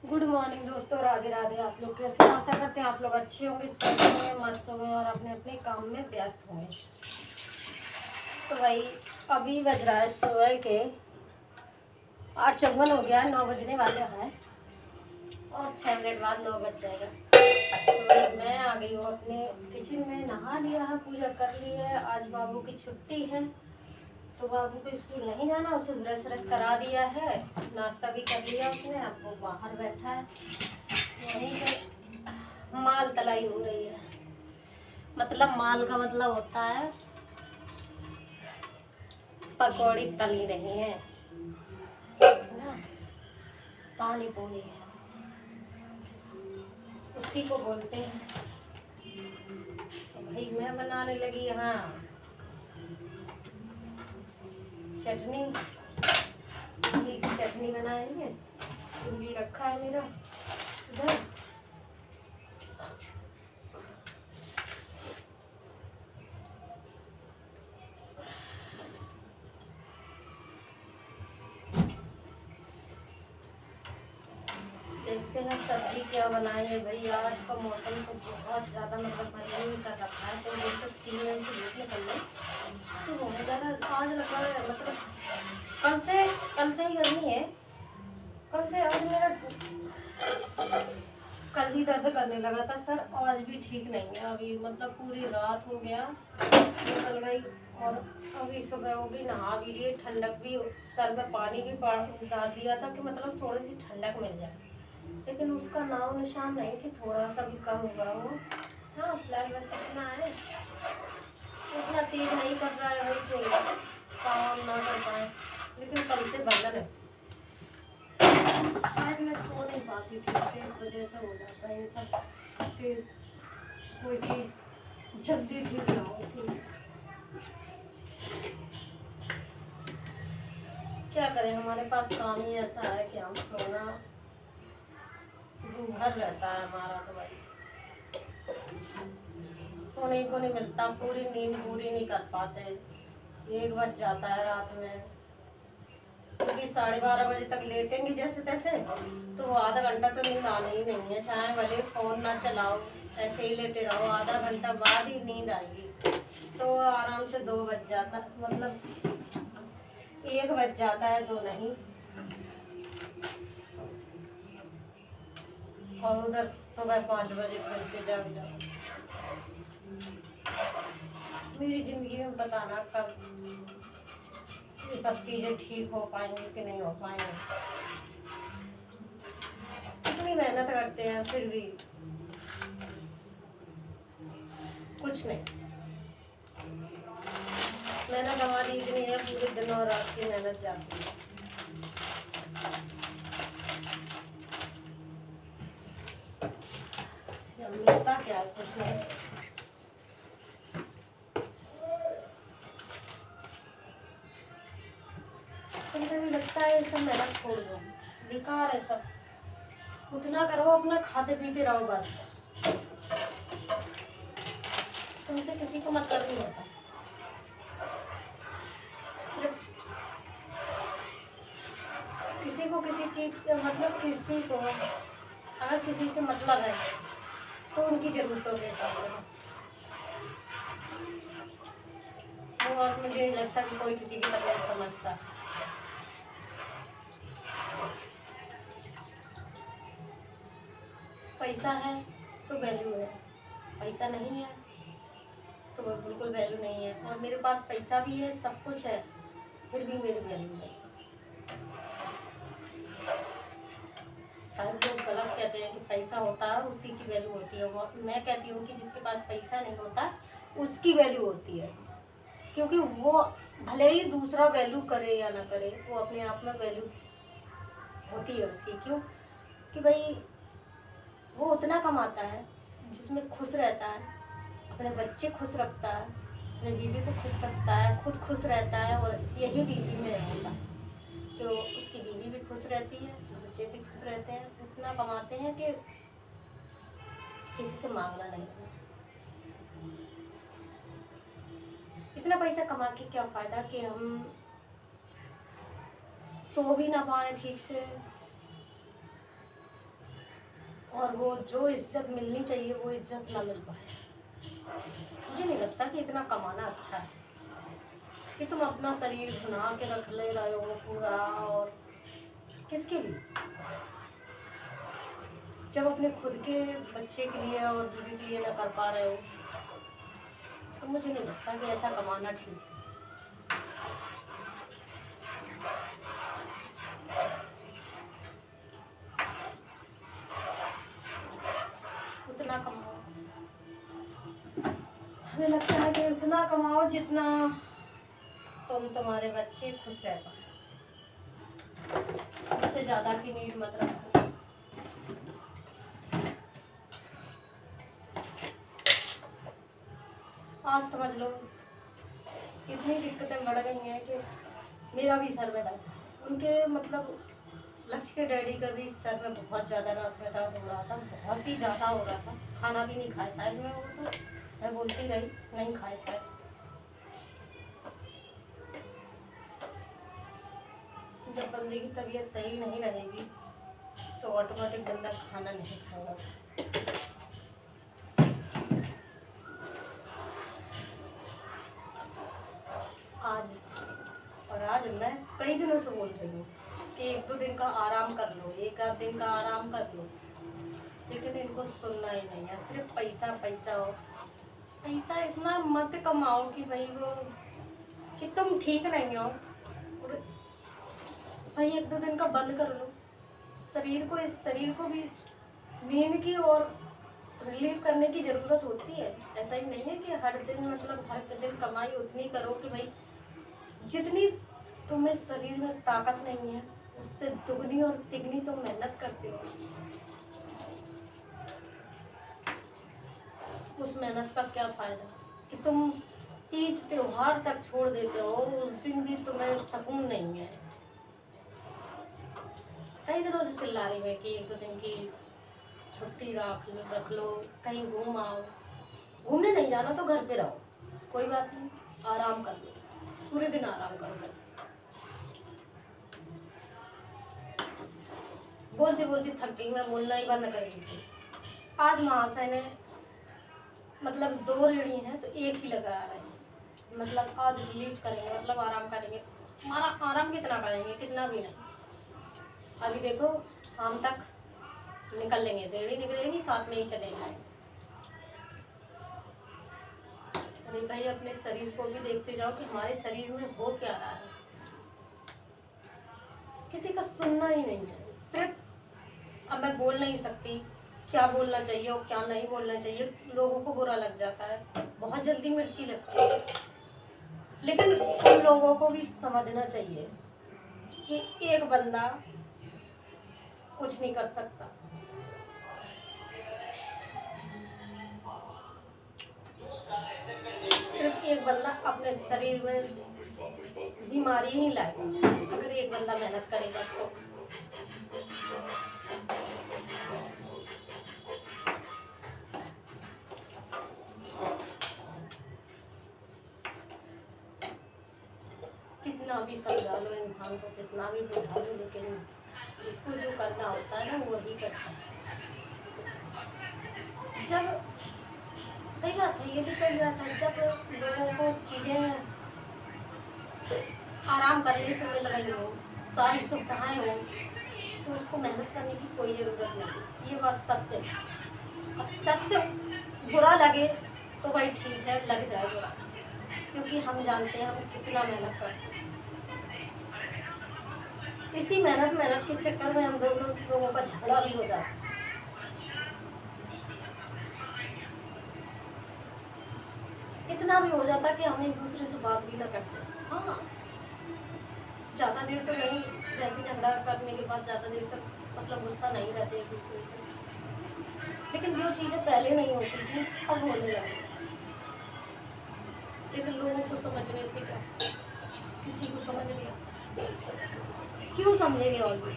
Good morning दोस्तों, राधे राधे। आप लोग कैसे? आशा करते हैं आप लोग अच्छे होंगे, स्वस्थ होंगे, मस्त होंगे और अपने अपने काम में व्यस्त होंगे। तो भाई अभी बज रहा है सुबह के 8:54 हो गया है, 9 बजने वाले हैं और 6 मिनट बाद 9 बज जाएगा। तो भाई मैं आ गई हूँ अपने किचन में, नहा लिया है, पूजा कर ली है। आज बाबू की छुट्टी है तो बाबू को स्कूल नहीं जाना, उसे ब्रश व्रश करा दिया है, नाश्ता भी कर लिया उसने। अब वो बाहर बैठा है, वहीं पे माल तलाई हो रही है। मतलब माल का मतलब होता है पकौड़ी तली रही है ना, पानी पूरी है, उसी को बोलते हैं। तो भाई मैं बनाने लगी यहाँ चटनी, इडली की चटनी बनाएंगे। इडली रखा है मेरा इधर। देखते हैं सब्जी क्या बनाएंगे भाई। आज का मौसम तो बहुत ज़्यादा मतलब गर्मी कर रखा है, तो ये सब 3 दिन से धूप निकल गई तो बहुत ज़्यादा आज लग रहा है। मतलब कल से ही गर्मी है। कल से आज मेरा कल ही दर्द करने लगा था सर, आज भी ठीक नहीं है। अभी मतलब पूरी रात हो गया, निकल गई और अभी सुबह हो गई, नहा भी लिए, ठंडक भी, सर में पानी भी डाल दिया था कि मतलब थोड़ी सी ठंडक मिल जाए, लेकिन उसका नाम निशान नहीं कि थोड़ा सा भी कम हुआ हो। हाँ फ्लैश बस इतना है, इतना तेज नहीं कर रहा है भाई कि काम ना कर पाए, लेकिन कल से बंधन है। शायद मैं सो नहीं पाती ठीक से, इस वजह से हो जाता है ये सब कि कोई चीज़ जल्दी ठीक ना होती। क्या करें, हमारे पास काम ही ऐसा है कि हम सोना दूभर रहता है हमारा। तो भाई सोने को नहीं मिलता, पूरी नींद पूरी नहीं कर पाते, 1 बज जाता है रात में, क्योंकि 12:30 बजे तक लेटेंगे जैसे तैसे तो वो आधा घंटा तो नींद आनी ही नहीं है। चाहे भले फ़ोन ना चलाओ, ऐसे ही लेटे रहो, आधा घंटा बाद ही नींद आएगी। तो आराम से 2 बज जाता, मतलब 1 बज जाता है, 2 नहीं। और उधर सुबह 5 बजे फिर से जग जाओ। मेरी ज़िंदगी में बताना कब ये सब चीज़ें ठीक हो पाएंगी कि नहीं हो पाएंगी। इतनी मेहनत करते हैं फिर भी कुछ नहीं। मेहनत हमारी इतनी है, पूरे दिन और रात की मेहनत जाती है। मिलता क्या है, कुछ नहीं। कभी भी लगता है ये सब मेहनत छोड़ दो, बेकार है सब। उतना करो, अपना खाते पीते रहो बस, तुमसे किसी को मतलब नहीं होता। सिर्फ किसी को किसी चीज़ से मतलब, किसी को अगर किसी से मतलब है तो उनकी ज़रूरतों के हिसाब से बस वो। और मुझे नहीं लगता कि कोई किसी की तकलीफ समझता। पैसा है तो वैल्यू है, पैसा नहीं है तो वो बिल्कुल वैल्यू नहीं है। और मेरे पास पैसा भी है, सब कुछ है, फिर भी मेरी वैल्यू नहीं। शायद लोग गलत कहते हैं कि पैसा होता है उसी की वैल्यू होती है। वो मैं कहती हूँ कि जिसके पास पैसा नहीं होता उसकी वैल्यू होती है, क्योंकि वो भले ही दूसरा वैल्यू करे या ना करे, वो अपने आप में वैल्यू होती है उसकी। क्यों? कि भाई वो उतना कमाता है जिसमें खुश रहता है, अपने बच्चे खुश रखता है, अपने बीवी को खुश रखता है, खुद खुश रहता है, और यही बीवी में रहता है कि उसकी बीवी भी खुश रहती है, बच्चे भी खुश रहते हैं। उतना कमाते हैं कि किसी से मांगना नहीं है। इतना पैसा कमा के क्या फ़ायदा कि हम सो भी ना पाए ठीक से, और वो जो इज्जत मिलनी चाहिए वो इज्जत ना मिल पाए। मुझे नहीं लगता कि इतना कमाना अच्छा है कि तुम अपना शरीर बना के रख ले रहे हो पूरा, और किसके लिए? जब अपने खुद के बच्चे के लिए और बीवी के लिए ना कर पा रहे हो तो मुझे नहीं लगता कि ऐसा कमाना ठीक है। उतना कमाओ, हमें लगता है कि उतना कमाओ जितना तुम्हारे बच्चे खुश रह पाए, उससे ज़्यादा की नीड मत रखो। आज समझ लो इतनी दिक्कतें बढ़ गई हैं कि मेरा भी सर में दर्द है। उनके मतलब लक्ष्य के डैडी का भी सर में बहुत ज़्यादा रात में दर्द हो रहा था, बहुत ही ज़्यादा हो रहा था। खाना भी नहीं खाए शायद, मैं वो तो मैं बोलती रही नहीं खाए शायद। जब बंदे की तबीयत सही नहीं रहेगी तो ऑटोमेटिक बंदा खाना नहीं खाएगा। आज मैं कई दिनों से बोल रही हूँ कि 1-2 दिन का आराम कर लो, 1-8 दिन का आराम कर लो, लेकिन इनको सुनना ही नहीं है। सिर्फ पैसा पैसा हो, पैसा इतना मत कमाओ कि भाई वो कि तुम ठीक नहीं हो। और भाई 1-2 दिन का बंद कर लो, इस शरीर को भी नींद की और रिलीव करने की ज़रूरत होती है। ऐसा ही नहीं है कि हर दिन मतलब हर दिन कमाई उतनी करो कि भाई जितनी तुम्हें शरीर में ताकत नहीं है उससे दुगनी और तिगनी तुम मेहनत करते हो। उस मेहनत का क्या फायदा कि तुम तीज त्योहार तक छोड़ देते हो, उस दिन भी तुम्हें सुकून नहीं है। कई दिनों से चिल्ला रही है कि 1-2 दिन की छुट्टी रख लो, कहीं घूम आओ। घूमने नहीं जाना तो घर पे रहो, कोई बात नहीं, आराम कर लो, पूरे दिन आराम करो। बोलती बोलती थक गई, मैं बोलना ही बंद कर दी थी। आज महाशय ने मतलब 2 रीढ़ी हैं तो 1 ही लगा रहे हैं, मतलब आज रिलीव करेंगे, मतलब आराम करेंगे। हमारा आराम कितना करेंगे, कितना भी नहीं। अभी देखो शाम तक निकल लेंगे, रीढ़ी निकलेगी, साथ में ही चले जाएंगे। अरे भाई अपने शरीर को भी देखते जाओ कि हमारे शरीर में हो क्या रहा है। किसी का सुनना ही नहीं है। सिर्फ अब मैं बोल नहीं सकती क्या बोलना चाहिए और क्या नहीं बोलना चाहिए, लोगों को बुरा लग जाता है, बहुत जल्दी मिर्ची लगती है। लेकिन उन लोगों को भी समझना चाहिए कि एक बंदा कुछ नहीं कर सकता। सिर्फ एक बंदा अपने शरीर में बीमारी ही लाएगा अगर एक बंदा मेहनत करेगा तो। कितना भी समझा लो इंसान को, कितना भी बुझा लो, लेकिन जिसको जो करना होता है ना वही करता है। जब सही बात है, ये भी सही बात है, जब लोगों को चीज़ें आराम करने से मिल रही हो, सारी सुविधाएं हो, तो उसको मेहनत करने की कोई ज़रूरत नहीं। ये बात सत्य है। अब सत्य बुरा लगे तो भाई ठीक है, लग जाए बुरा, क्योंकि हम जानते हैं हम कितना मेहनत करते हैं। इसी मेहनत के चक्कर में हम दोनों लोगों का झगड़ा भी हो जाता है। इतना भी हो जाता कि हम एक दूसरे से बात भी ना करते। हाँ, ज़्यादा देर तो नहीं रहती, झगड़ा करने के बाद ज़्यादा देर तक मतलब गुस्सा नहीं रहते एक दूसरे से, लेकिन जो चीज़ें पहले नहीं होती थी अब होने लगी। लेकिन लोगों को समझने से क्या, किसी को समझ लिया, क्यों समझेंगे और भी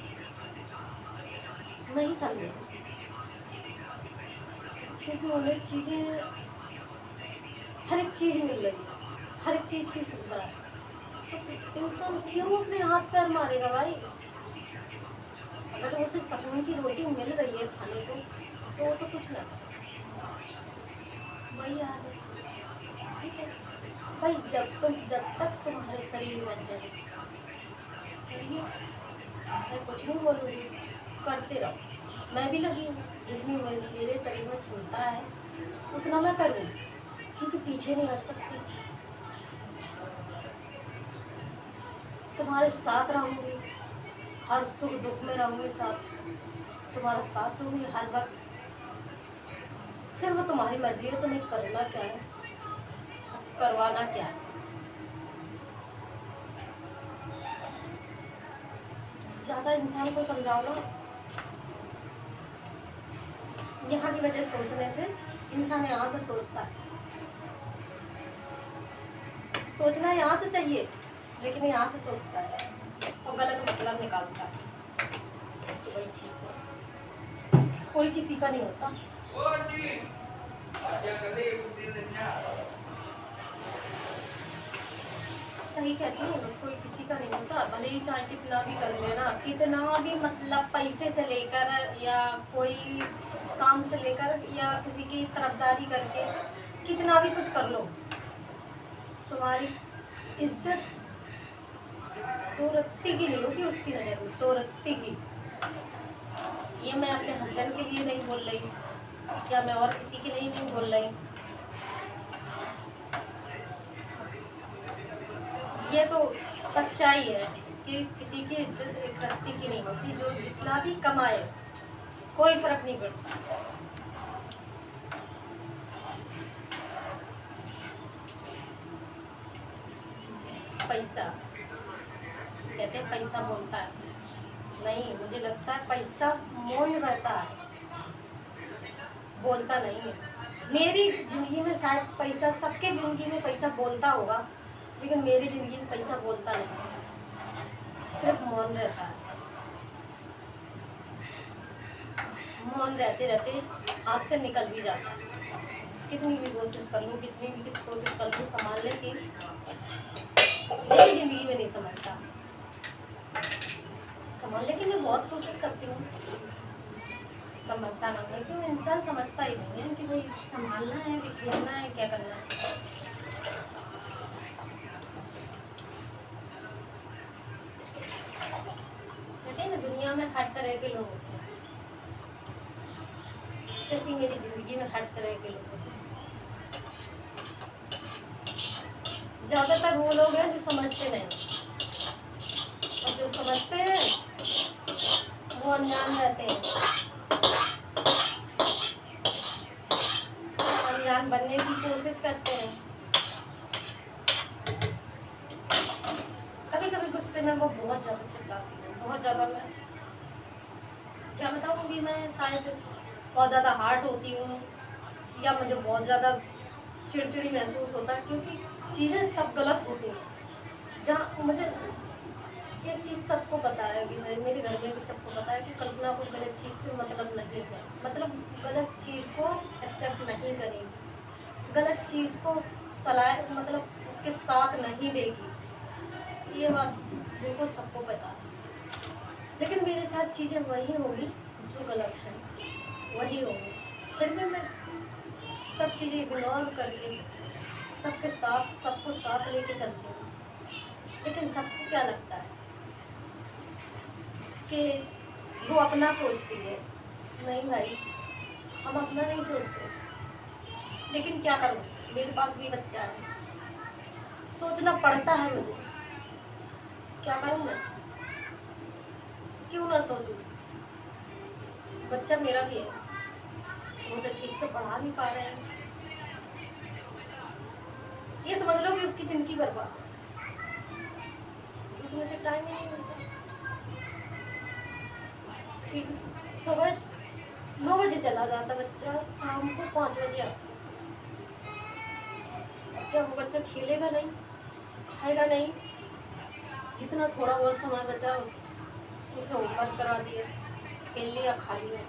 नहीं समझेंगे, क्योंकि उन्हें चीज़ें हर एक चीज़ मिल रही है, हर एक चीज़ की सुविधा है। तो इंसान क्यों अपने हाथ पैर मारेगा भाई? अगर उसे सुकून की रोटी मिल रही है खाने को कुछ ना करो, वही हाल है। ठीक है भाई, जब तक तुम्हारे शरीर में है, करिए, मैं कुछ नहीं बोलूँगी, करते रहो। मैं भी लगी हूँ, जितनी मेरे शरीर में क्षमता है उतना मैं करूँ, क्योंकि पीछे नहीं हट सकती। तुम्हारे साथ रहूँगी, हर सुख दुख में रहूँगी, साथ तुम्हारा साथ दूँगी हर वक्त। फिर वो तुम्हारी मर्जी है, तुम्हें करना क्या है, करवाना क्या है। ज़्यादा इंसान को समझाओ ना, यहाँ की वजह सोचने से इंसान यहाँ से सोचता है। सोचना यहाँ से चाहिए, लेकिन यहाँ से सोचता है और गलत मतलब निकालता है। तो भाई ठीक है, कोई किसी का नहीं होता। सही कहती हूँ, कोई किसी का नहीं होता। भले ही चाहे कितना भी कर लेना, कितना भी मतलब पैसे से लेकर या कोई काम से लेकर या किसी की तरफदारी करके कितना भी कुछ कर लो, तुम्हारी इज्जत दो रत्ती की नहीं होगी उसकी नज़र में, दो रत्ती की। ये मैं अपने हस्बैंड के लिए नहीं बोल रही, या मैं और किसी के लिए नहीं बोल रही। ये तो सच्चाई है कि किसी की इज्जत एक रत्ती की नहीं होती। जो जितना भी कमाए कोई फर्क नहीं पड़ता। पैसा कहते हैं, पैसा बोलता है, नहीं, मुझे लगता है पैसा मौन रहता है, बोलता नहीं है। मेरी जिंदगी में शायद पैसा, सबके जिंदगी में पैसा बोलता होगा, लेकिन मेरी जिंदगी में पैसा बोलता नहीं, सिर्फ मौन रहता है। मौन रहते रहते हाथ से निकल भी जाता है। कितनी भी कोशिश कर लूँ, कितनी भी कोशिश कर लूँ संभालने की, मेरी जिंदगी में नहीं समझता। संभालने की मैं बहुत कोशिश करती हूँ, समझता नहीं है। क्यों? इंसान समझता ही नहीं है कि भाई संभालना है, बिखेरना है, क्या करना है। कहते हैं ना, दुनिया में हर तरह के लोग होते हैं, जैसे मेरी जिंदगी में हर तरह के लोग होते हैं। ज़्यादातर वो लोग हैं जो समझते नहीं, और जो समझते हैं वो अनजान रहते हैं, अनजान बनने की कोशिश करते हैं। कभी कभी गुस्से में वो बहुत ज़्यादा चिल्लाती है, बहुत ज़्यादा। मैं क्या बताऊँगी, मैं शायद बहुत ज़्यादा हार्ट होती हूँ, या मुझे बहुत ज़्यादा चिड़चिड़ी महसूस होता है, क्योंकि चीज़ें सब गलत होती हैं। जहाँ मुझे एक चीज़ सबको पता है कि मेरे घर में भी सबको पता है कि कल्पना को गलत चीज़ से मतलब नहीं है, मतलब गलत चीज़ को एक्सेप्ट नहीं करेगी, गलत चीज़ को सलाह मतलब उसके साथ नहीं देगी। ये बात बिल्कुल सबको पता है, लेकिन मेरे साथ चीज़ें वही होगी जो गलत है, वही होगी। फिर भी मैं सब चीज़ें इग्नोर करके सबको साथ लेके चलती हूँ। लेकिन सबको क्या लगता है कि वो अपना सोचती है। नहीं भाई, हम अपना नहीं सोचते, लेकिन क्या करूँ, मेरे पास भी बच्चा है, सोचना पड़ता है मुझे। क्या करूँ मैं, क्यों ना सोचूं? बच्चा मेरा भी है, उसे ठीक से पढ़ा नहीं पा रहे हैं, ये समझ लो कि उसकी जिंदगी बर्बाद, क्योंकि मुझे टाइम ही नहीं मिलता। ठीक है, सुबह 9 बजे चला जाता बच्चा, शाम को 5 बजे आता। क्या वो बच्चा खेलेगा नहीं, खाएगा नहीं? जितना थोड़ा बहुत समय बचा उसे होमवर्क करा दिया, खेल लिया, खा लिया,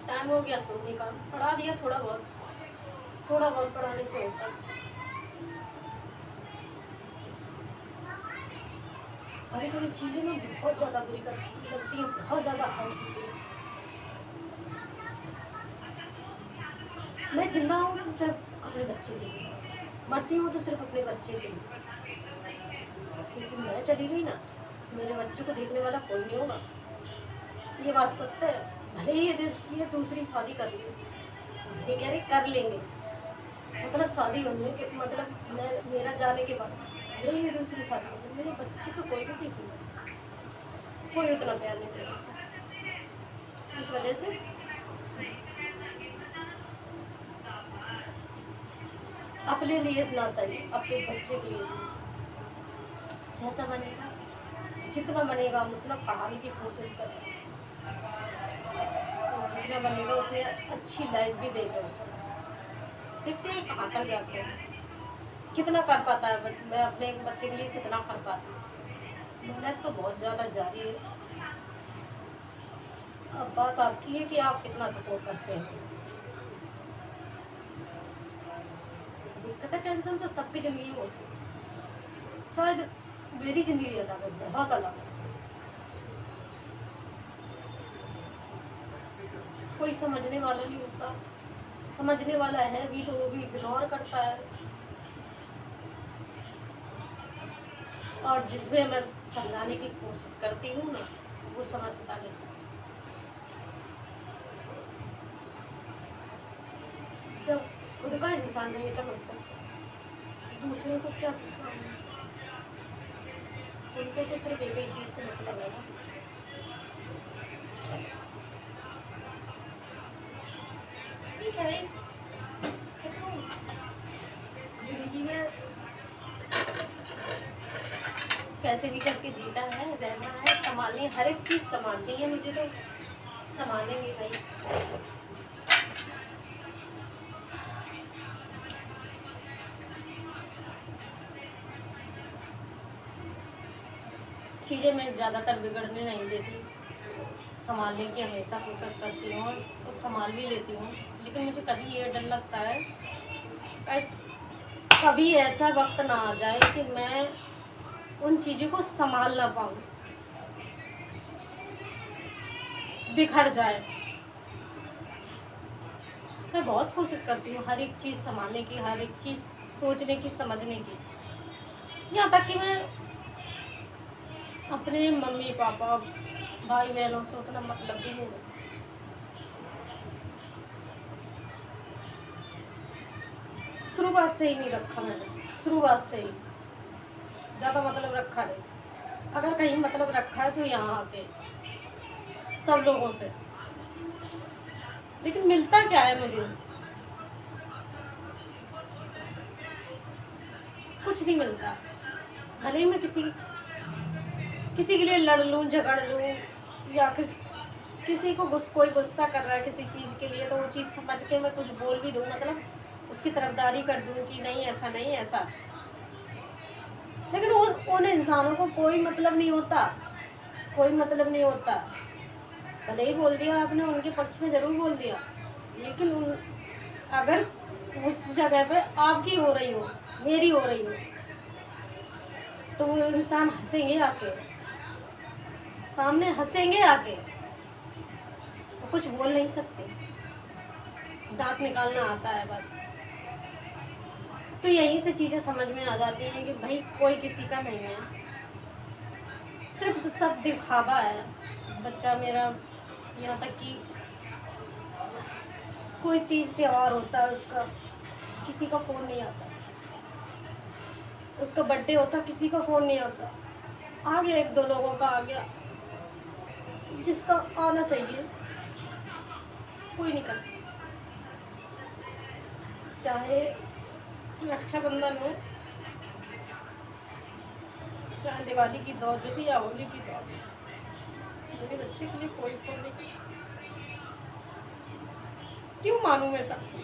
टाइम हो गया सोने का, पढ़ा दिया थोड़ा बहुत पढ़ाने से होता है। कभी कभी चीज़ें ना बहुत ज़्यादा बुरी लगती हैं, बहुत ज़्यादा हार्ड होती है। मैं जिंदा हूँ तो सिर्फ अपने बच्चे के लिए, मरती हूँ तो सिर्फ अपने बच्चे के लिए, क्योंकि मैं चली गई ना, मेरे बच्चे को देखने वाला कोई नहीं होगा। ये बात सत्य है। भले ही ये दूसरी शादी कर ले, ये कह रहे कर लेंगे, मतलब शादी होने के मतलब मैं मेरा जाने के बाद भले ही ये दूसरी शादी कर ले, मेरे बच्चे को कोई भी नहीं, कोई उतना प्यार नहीं दे सकता। इस वजह से अपने लिए ना सही, अपने बच्चे के लिए जैसा बनेगा, जितना बनेगा हम उतना पढ़ाने की कोशिश करें, जितना बनेगा उतनी अच्छी लाइफ भी देंगे उसे। देखते हैं कहाँ तक जाते हैं, कितना कर पाता है। मैं अपने एक बच्चे के लिए कितना कर पाती हूँ। मेहनत तो बहुत ज़्यादा जारी है। अब बात आपकी है कि आप कितना सपोर्ट करते हैं। दिक्कत है, टेंशन तो सबकी ज़िंदगी में होती है, शायद मेरी ज़िंदगी अलग है, बहुत अलग है। कोई समझने वाला नहीं होता, समझने वाला है भी तो वो भी इग्नोर करता है, और जिसे मैं समझाने की कोशिश करती हूँ ना, वो समझता नहीं। जब खुद का इंसान नहीं समझ सकता तो दूसरों को क्या सिखाऊंगा। उनको तो सिर्फ एक ही चीज़ से मतलब है ना। ठीक है, जिंदगी में कैसे भी करके जीना है, रहना है, संभालनी, हर एक चीज़ संभालनी है मुझे, तो संभालेंगे भाई। चीज़ें मैं ज़्यादातर बिगड़ने नहीं देती, संभालने की हमेशा कोशिश करती हूँ और संभाल भी लेती हूँ। लेकिन मुझे कभी ये डर लगता है कभी ऐसा वक्त ना आ जाए कि मैं उन चीज़ों को संभाल ना पाऊँ, बिखर जाए। मैं बहुत कोशिश करती हूँ हर एक चीज़ संभालने की, हर एक चीज़ सोचने की, समझने की, यहाँ तक कि मैं अपने मम्मी पापा भाई बहनों से उतना मतलब भी नहीं रखती। शुरुआत से ही नहीं रखा मैंने, शुरुआत से ही ज़्यादा मतलब रखा नहीं। अगर कहीं मतलब रखा है तो यहाँ आके सब लोगों से, लेकिन मिलता क्या है मुझे, कुछ नहीं मिलता। भले ही मैं किसी के लिए लड़ लूँ, झगड़ लूँ, या किसी को कोई गुस्सा कर रहा है किसी चीज़ के लिए, तो वो चीज़ समझ के मैं कुछ बोल भी दूँ, मतलब उसकी तरफदारी कर दूँ कि नहीं ऐसा नहीं ऐसा, लेकिन उन इंसानों को कोई मतलब नहीं होता, कोई मतलब नहीं होता। भले ही बोल दिया आपने, उनके पक्ष में ज़रूर बोल दिया, लेकिन अगर उस जगह पे आपकी हो रही हो, मेरी हो रही हो, तो वो इंसान हंसेंगे आके, सामने हंसेंगे आके, वो कुछ बोल नहीं सकते, दांत निकालना आता है बस। तो यहीं से चीज़ें समझ में आ जाती हैं कि भाई कोई किसी का नहीं है, सिर्फ सब दिखावा है। बच्चा मेरा, यहाँ तक कि कोई तीज त्यौहार होता है उसका, किसी का फ़ोन नहीं आता, उसका बर्थडे होता किसी का फ़ोन नहीं आता, आ गया एक दो लोगों का आ गया, जिसका आना चाहिए कोई नहीं करता। चाहे रक्षाबंधन हो, चाहे दिवाली की दौड़ हो या होली की दौड़, मेरे बच्चे के लिए कोई फ़ोन नहीं करता। क्यों मानूं मैं सबको?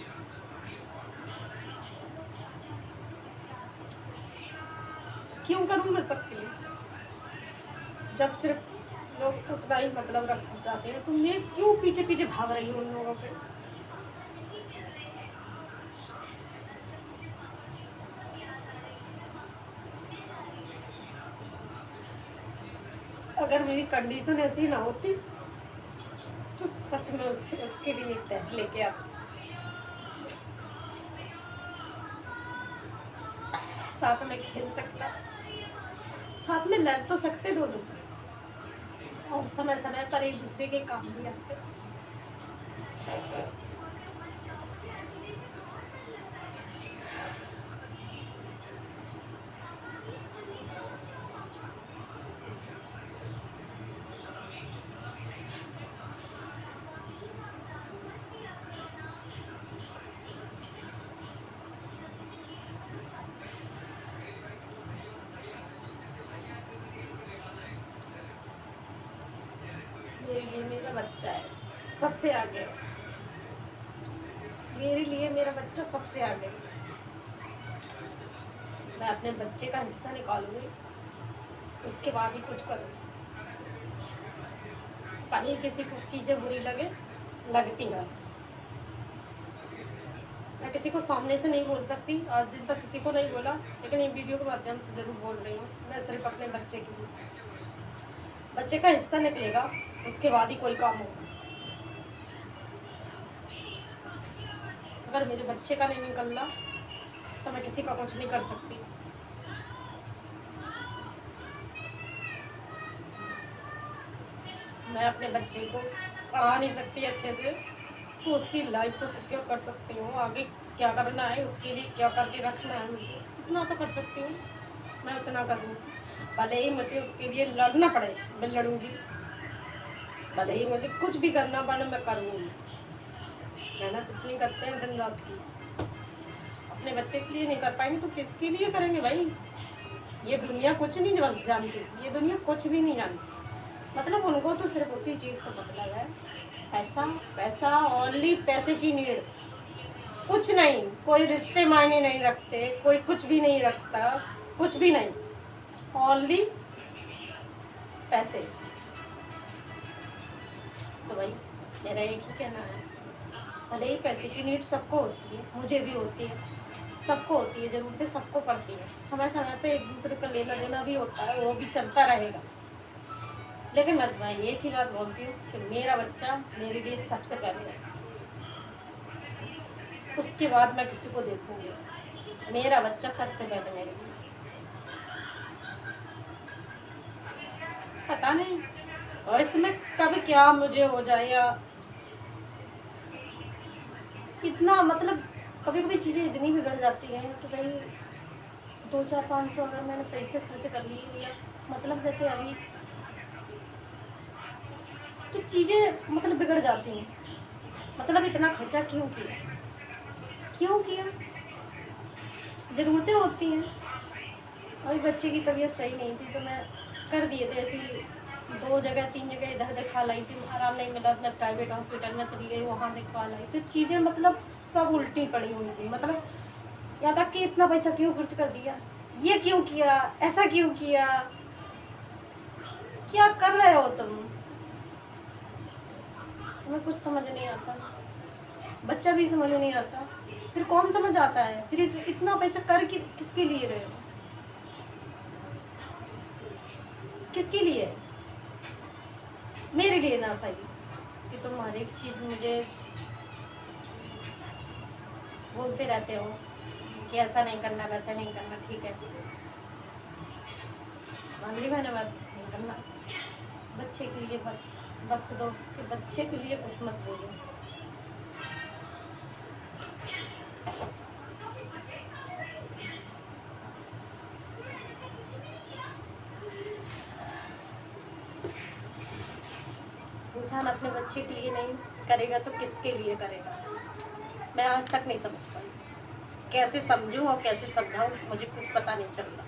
क्यों करूं मैं सबके लिए? जब सिर्फ लोग उतना ही मतलब रख जाते हैं, तो मैं क्यों पीछे पीछे भाग रही हूँ उन लोगों पे? अगर मेरी कंडीशन ऐसी ना होती तो सच में उसके लिए लेके आती। साथ में खेल सकता, साथ में लड़ तो सकते दोनों, और समय समय पर एक दूसरे के काम भी आते। ये मेरा बच्चा है, सबसे आगे। मेरे लिए मेरा बच्चा सबसे आगे। मैं अपने बच्चे का हिस्सा निकालूंगी, उसके बाद ही कुछ करूँ। भले किसी को चीज़ें बुरी लगे, लगती है। मैं किसी को सामने से नहीं बोल सकती, आज दिन तक किसी को नहीं बोला, लेकिन ये वीडियो के माध्यम से ज़रूर बोल रही हूँ। मैं सिर्फ अपने बच्चे के लिए, बच्चे का हिस्सा निकलेगा, उसके बाद ही कोई काम होगा। अगर मेरे बच्चे का नहीं निकल रहा तो मैं किसी का कुछ नहीं कर सकती। मैं अपने बच्चे को पढ़ा नहीं सकती अच्छे से, तो उसकी लाइफ तो सिक्योर कर सकती हूँ। आगे क्या करना है, उसके लिए क्या करके रखना है, मुझे इतना तो कर सकती हूँ। मैं उतना करूँगी, भले ही मुझे उसके लिए लड़ना पड़े, मैं लड़ूंगी। भले ही मुझे कुछ भी करना पड़े, मैं करूँगी। मेहनत इतनी करते हैं दिन रात की, अपने बच्चे के लिए नहीं कर पाएंगे तो किसके लिए करेंगे भाई। ये दुनिया कुछ नहीं जानती, ये दुनिया कुछ भी नहीं जानती। मतलब उनको तो सिर्फ उसी चीज़ से मतलब है, पैसा पैसा, ओनली पैसे की नीड, कुछ नहीं। कोई रिश्ते मायने नहीं रखते, कोई कुछ भी नहीं रखता, कुछ भी नहीं, ओनली पैसे। तो भाई मेरा एक ही कहना है, भले ही पैसे की नीड सबको होती है, मुझे भी होती है, सबको होती है, ज़रूरतें सबको पड़ती है। समय समय पे एक दूसरे का लेना देना भी होता है, वो भी चलता रहेगा। लेकिन बस मैं एक ही बात बोलती हूँ कि मेरा बच्चा मेरे लिए सबसे पहले है, उसके बाद मैं किसी को देखूँगी। मेरा बच्चा सबसे पहले मेरे लिए। पता नहीं और इसमें कभी क्या मुझे हो जाए, या इतना मतलब कभी कभी चीज़ें इतनी बिगड़ जाती हैं कि भाई 2-4-500 अगर मैंने पैसे खर्च कर लिए, या मतलब जैसे अभी तो चीज़ें मतलब बिगड़ जाती हैं। मतलब इतना खर्चा क्यों किया, क्यों किया? ज़रूरतें होती हैं। अभी बच्चे की तबीयत सही नहीं थी तो मैं कर दिए थे ऐसी 2 जगह 3 जगह इधर दिखा लाई थी, आराम नहीं मिला, मैं प्राइवेट हॉस्पिटल में चली गई, वहाँ दिखवा लाई। तो चीज़ें मतलब सब उल्टी पड़ी हुई थी। मतलब या तक कि इतना पैसा क्यों खर्च कर दिया, ये क्यों किया, ऐसा क्यों किया, क्या कर रहे हो तुम? तुम्हें कुछ समझ नहीं आता, बच्चा भी समझ नहीं आता, फिर कौन समझ आता है? फिर इतना पैसा कर किसके लिए रहे हो, किसके लिए? मेरे लिए ना सही कि तुम हर एक चीज़ मुझे बोलते रहते हो कि ऐसा नहीं करना, वैसा नहीं करना। ठीक है, मान ली मैंने बात, नहीं करना। बच्चे के लिए बस बख्श दो कि बच्चे के लिए कुछ मत बोलो। इंसान अपने बच्चे के लिए नहीं करेगा तो किसके लिए करेगा? मैं आज तक नहीं समझ पाई, कैसे समझूं और कैसे समझाऊं, मुझे कुछ पता नहीं चल रहा।